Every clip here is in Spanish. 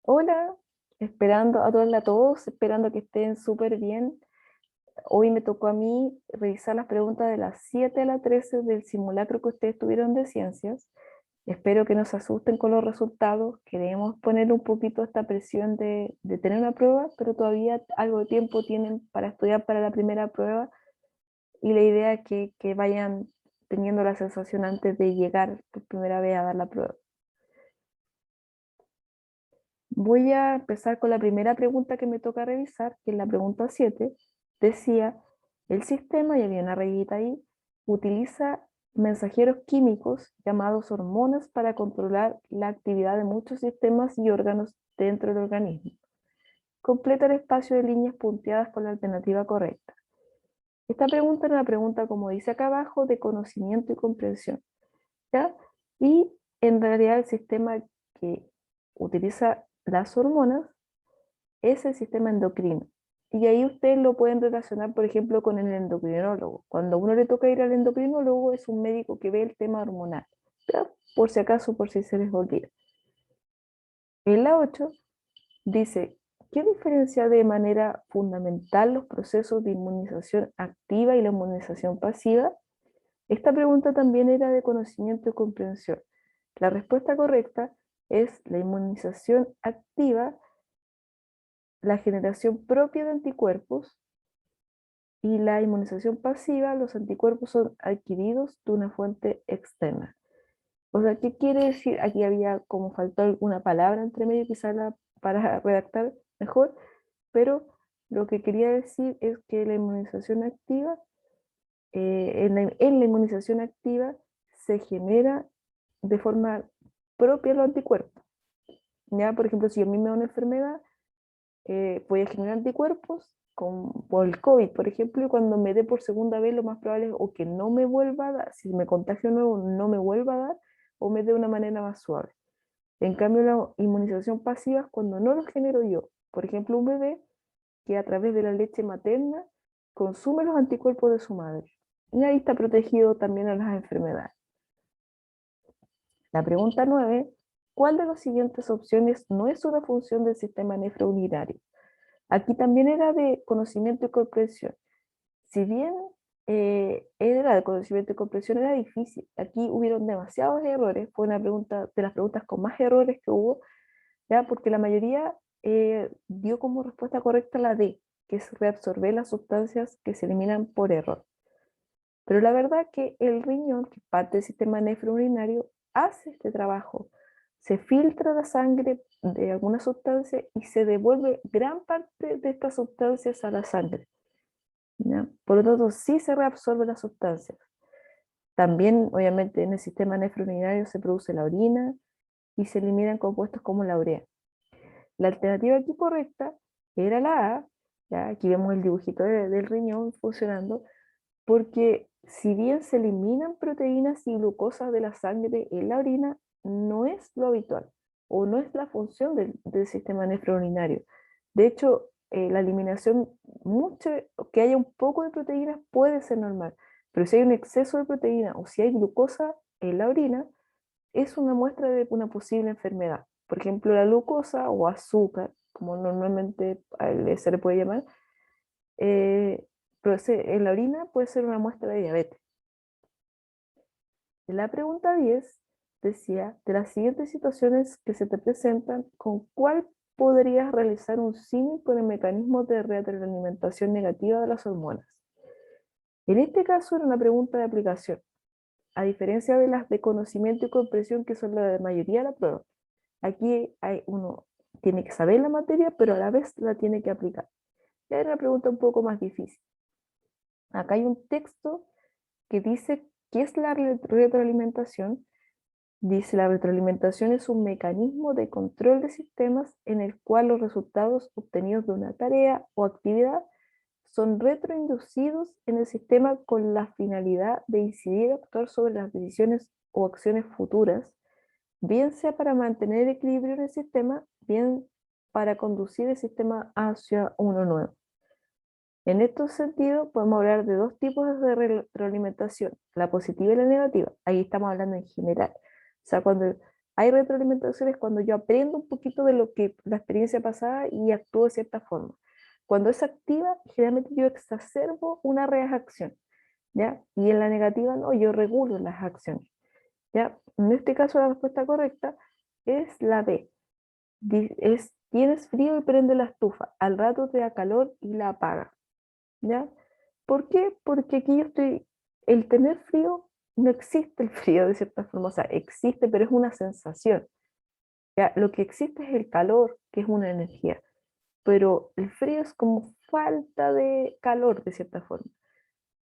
Hola, esperando a todos, esperando que estén súper bien. Hoy me tocó a mí revisar las preguntas de las 7 a las 13 del simulacro que ustedes tuvieron de ciencias. Espero que no se asusten con los resultados. Queremos poner un poquito esta presión de tener una prueba, pero todavía algo de tiempo tienen para estudiar para la primera prueba y la idea es que vayan teniendo la sensación antes de llegar por primera vez a dar la prueba. Voy a empezar con la primera pregunta que me toca revisar, que es la pregunta 7. Decía, el sistema, y había una rayita ahí, utiliza mensajeros químicos llamados hormonas para controlar la actividad de muchos sistemas y órganos dentro del organismo. Completa el espacio de líneas punteadas con la alternativa correcta. Esta pregunta es una pregunta, como dice acá abajo, de conocimiento y comprensión, ¿ya? Y en realidad el sistema que utiliza las hormonas es el sistema endocrino. Y ahí ustedes lo pueden relacionar, por ejemplo, con el endocrinólogo. Cuando a uno le toca ir al endocrinólogo, es un médico que ve el tema hormonal. ¿Ya? Por si acaso, por si se les olvida. En la 8 dice, ¿qué diferencia de manera fundamental los procesos de inmunización activa y la inmunización pasiva? Esta pregunta también era de conocimiento y comprensión. La respuesta correcta es la inmunización activa, la generación propia de anticuerpos, y la inmunización pasiva, los anticuerpos son adquiridos de una fuente externa. O sea, ¿qué quiere decir? Aquí había como faltó alguna palabra entre medio, quizás para redactar mejor, pero lo que quería decir es que la inmunización activa, en la inmunización activa se genera de forma propia los anticuerpos. ¿Ya? Por ejemplo, si a mí me da una enfermedad, voy a generar anticuerpos por el COVID, por ejemplo, y cuando me dé por segunda vez, lo más probable es o que no me vuelva a dar, si me contagio nuevo, no me vuelva a dar, o me dé de una manera más suave. En cambio, la inmunización pasiva es cuando no lo genero yo. Por ejemplo, un bebé que a través de la leche materna consume los anticuerpos de su madre. Y ahí está protegido también a las enfermedades. La pregunta 9, ¿cuál de las siguientes opciones no es una función del sistema nefrourinario? Aquí también era de conocimiento y comprensión. Si bien era de conocimiento y comprensión, era difícil. Aquí hubieron demasiados errores. Fue una pregunta de las preguntas con más errores que hubo, ¿ya? Porque la mayoría dio como respuesta correcta la D, que es reabsorber las sustancias que se eliminan por error. Pero la verdad que el riñón, que es parte del sistema nefrourinario, hace este trabajo. Se filtra la sangre de alguna sustancia y se devuelve gran parte de estas sustancias a la sangre, ¿ya? Por lo tanto, sí se reabsorbe las sustancias. También, obviamente, en el sistema nefrourinario se produce la orina y se eliminan compuestos como la urea. La alternativa aquí correcta era la A, ¿ya? Aquí vemos el dibujito del riñón funcionando, porque si bien se eliminan proteínas y glucosas de la sangre en la orina, no es lo habitual o no es la función del sistema nefrourinario. De hecho, la eliminación, que haya un poco de proteínas puede ser normal, pero si hay un exceso de proteína o si hay glucosa en la orina, es una muestra de una posible enfermedad. Por ejemplo, la glucosa o azúcar, como normalmente se le puede llamar, eh, en la orina puede ser una muestra de diabetes. La pregunta 10 decía, de las siguientes situaciones que se te presentan, ¿con cuál podrías realizar un símil con el mecanismo de retroalimentación negativa de las hormonas? En este caso era una pregunta de aplicación, a diferencia de las de conocimiento y comprensión que son la mayoría de la prueba. Aquí uno tiene que saber la materia, pero a la vez la tiene que aplicar. Ya era una pregunta un poco más difícil. Acá hay un texto que dice qué es la retroalimentación. Dice, la retroalimentación es un mecanismo de control de sistemas en el cual los resultados obtenidos de una tarea o actividad son retroinducidos en el sistema con la finalidad de incidir o actuar sobre las decisiones o acciones futuras, bien sea para mantener el equilibrio en el sistema, bien para conducir el sistema hacia uno nuevo. En este sentido, podemos hablar de dos tipos de retroalimentación, la positiva y la negativa. Ahí estamos hablando en general. O sea, cuando hay retroalimentaciones cuando yo aprendo un poquito de lo que la experiencia pasada y actúo de cierta forma. Cuando es activa, generalmente yo exacerbo una reacción, ¿ya? Y en la negativa no, yo regulo las acciones, ¿ya? En este caso la respuesta correcta es la B. Tienes frío y prende la estufa, al rato te da calor y la apaga, ¿ya? ¿Por qué? Porque aquí yo estoy, el tener frío, no existe el frío de cierta forma, o sea, existe, pero es una sensación, ¿ya? Lo que existe es el calor, que es una energía, pero el frío es como falta de calor de cierta forma,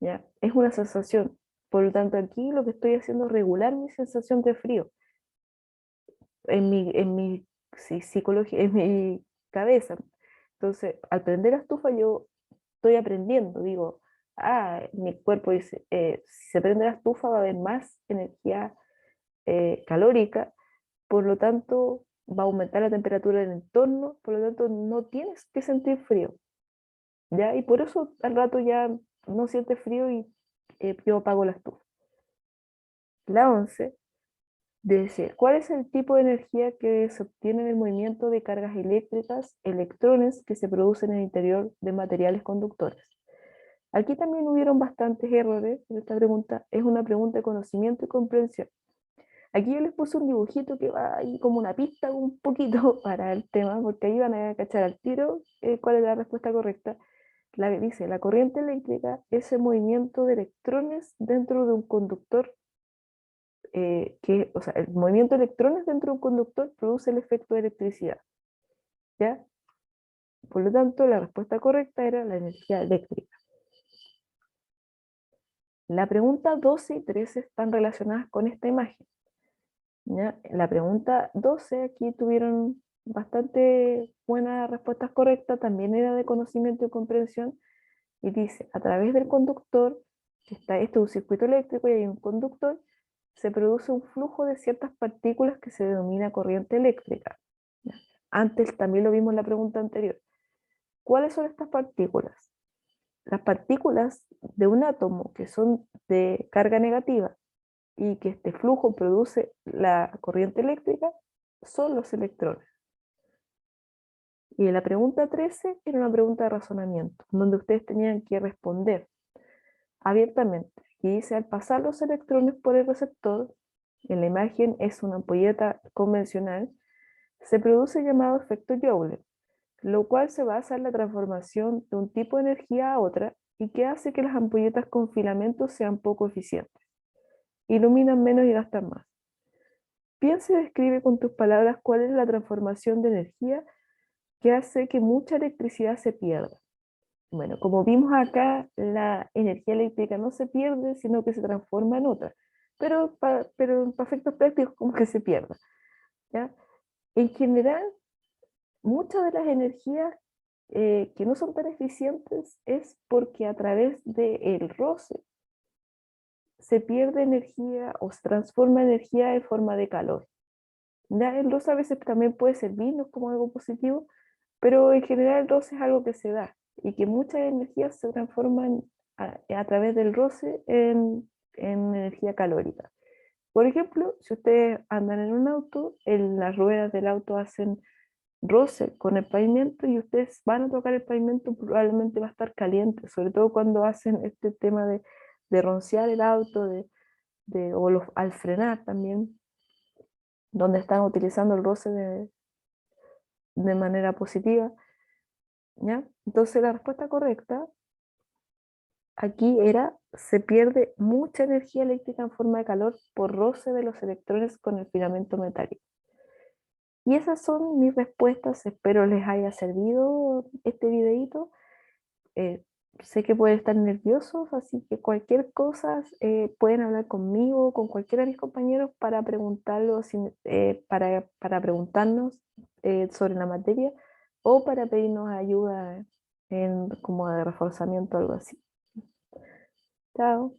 ¿ya? Es una sensación. Por lo tanto, aquí lo que estoy haciendo es regular mi sensación de frío en mi psicología, en mi cabeza. Entonces, al prender la estufa, yo estoy aprendiendo, digo, mi cuerpo dice, si se prende la estufa va a haber más energía calórica, por lo tanto va a aumentar la temperatura del entorno, por lo tanto no tienes que sentir frío, ¿ya? Y por eso al rato ya no sientes frío y yo apago la estufa. La 11 dice, ¿cuál es el tipo de energía que se obtiene en el movimiento de cargas eléctricas, electrones que se producen en el interior de materiales conductores? Aquí también hubieron bastantes errores en esta pregunta. Es una pregunta de conocimiento y comprensión. Aquí yo les puse un dibujito que va ahí como una pista un poquito para el tema, porque ahí van a cachar al tiro cuál es la respuesta correcta. Dice, la corriente eléctrica es el movimiento de electrones dentro de un conductor, o sea, el movimiento de electrones dentro de un conductor produce el efecto de electricidad, ¿ya? Por lo tanto, la respuesta correcta era la energía eléctrica. La pregunta 12 y 13 están relacionadas con esta imagen, ¿ya? La pregunta 12 aquí tuvieron bastante buenas respuestas correctas, también era de conocimiento y comprensión, y dice, a través del conductor, que está este es un circuito eléctrico y hay un conductor, se produce un flujo de ciertas partículas que se denomina corriente eléctrica. ¿Ya? Antes también lo vimos en la pregunta anterior. ¿Cuáles son estas partículas? Las partículas de un átomo que son de carga negativa y que este flujo produce la corriente eléctrica son los electrones. Y en la pregunta 13 era una pregunta de razonamiento, donde ustedes tenían que responder abiertamente. Y dice, al pasar los electrones por el receptor, en la imagen es una ampolleta convencional, se produce el llamado efecto Joule, lo cual se basa en la transformación de un tipo de energía a otra y que hace que las ampolletas con filamentos sean poco eficientes, iluminan menos y gastan más. Piensa y describe con tus palabras cuál es la transformación de energía que hace que mucha electricidad se pierda. Bueno, como vimos acá, la energía eléctrica no se pierde, sino que se transforma en otra. Pero en efectos prácticos, como que se pierda, ¿ya? En general, muchas de las energías que no son tan eficientes es porque a través del roce se pierde energía o se transforma energía en forma de calor. ¿Ya? El roce a veces también puede servirnos como algo positivo, pero en general el roce es algo que se da y que muchas energías se transforman a través del roce en energía calórica. Por ejemplo, si ustedes andan en un auto, las ruedas del auto hacen roce con el pavimento y ustedes van a tocar el pavimento, probablemente va a estar caliente, sobre todo cuando hacen este tema de rociar el auto al frenar también, donde están utilizando el roce de manera positiva, ¿ya? Entonces la respuesta correcta aquí era, se pierde mucha energía eléctrica en forma de calor por roce de los electrones con el filamento metálico. Y esas son mis respuestas, espero les haya servido este videito. Eh, Sé que pueden estar nerviosos, así que cualquier cosa pueden hablar conmigo, con cualquiera de mis compañeros para preguntarlo, para preguntarnos sobre la materia o para pedirnos ayuda como de reforzamiento o algo así. Chao.